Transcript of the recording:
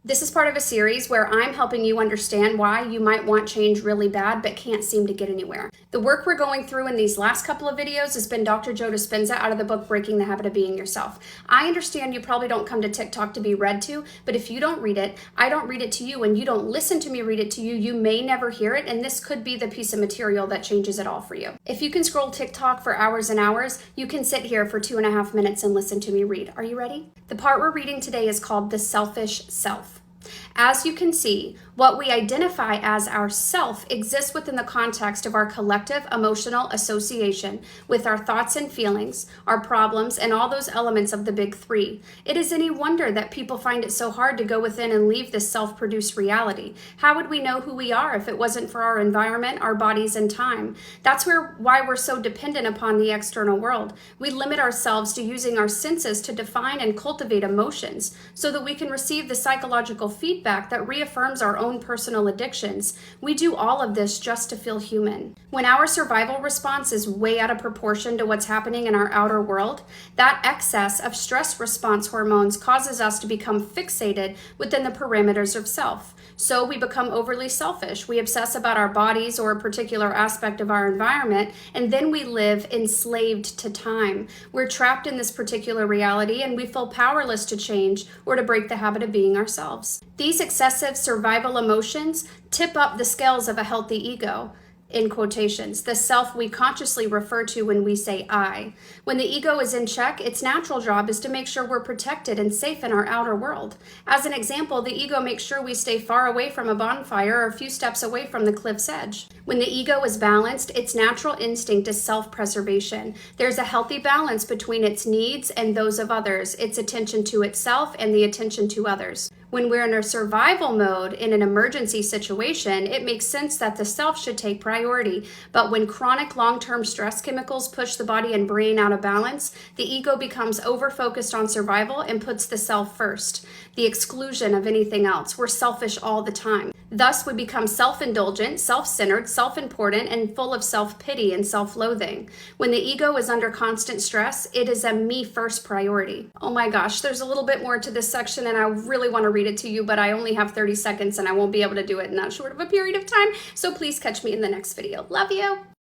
This is part of a series where I'm helping you understand why you might want change really bad but can't seem to get anywhere. The work we're going through in these last couple of videos has been Dr. Joe Dispenza out of the book Breaking the Habit of Being Yourself. I understand you probably don't come to TikTok to be read to, but if you don't read it, I don't read it to you, and you don't listen to me read it to you, you may never hear it, and this could be the piece of material that changes it all for you. If you can scroll TikTok for hours and hours, you can sit here for 2.5 minutes and listen to me read. Are you ready? The part we're reading today is called The Selfish Self. As you can see, what we identify as our self exists within the context of our collective emotional association with our thoughts and feelings, our problems, and all those elements of the big three. It is any wonder that people find it so hard to go within and leave this self-produced reality. How would we know who we are if it wasn't for our environment, our bodies, and time? That's why we're so dependent upon the external world. We limit ourselves to using our senses to define and cultivate emotions so that we can receive the psychological feedback that reaffirms our own personal addictions. We do all of this just to feel human. When our survival response is way out of proportion to what's happening in our outer world, that excess of stress response hormones causes us to become fixated within the parameters of self. So we become overly selfish. We obsess about our bodies or a particular aspect of our environment, and then we live enslaved to time. We're trapped in this particular reality, and we feel powerless to change or to break the habit of being ourselves. These excessive survival emotions tip up the scales of a healthy ego, in quotations, the self we consciously refer to when we say I. When the ego is in check, its natural job is to make sure we're protected and safe in our outer world. As an example, the ego makes sure we stay far away from a bonfire or a few steps away from the cliff's edge. When the ego is balanced, its natural instinct is self-preservation. There's a healthy balance between its needs and those of others, its attention to itself and the attention to others. When we're in a survival mode in an emergency situation, it makes sense that the self should take priority. But when chronic long-term stress chemicals push the body and brain out of balance, the ego becomes over-focused on survival and puts the self first, the exclusion of anything else. We're selfish all the time. Thus, we become self-indulgent, self-centered, self-important, and full of self-pity and self-loathing. When the ego is under constant stress, it is a me-first priority. Oh my gosh, there's a little bit more to this section, and I really want to read it to you, but I only have 30 seconds, and I won't be able to do it in that short of a period of time, so please catch me in the next video. Love you!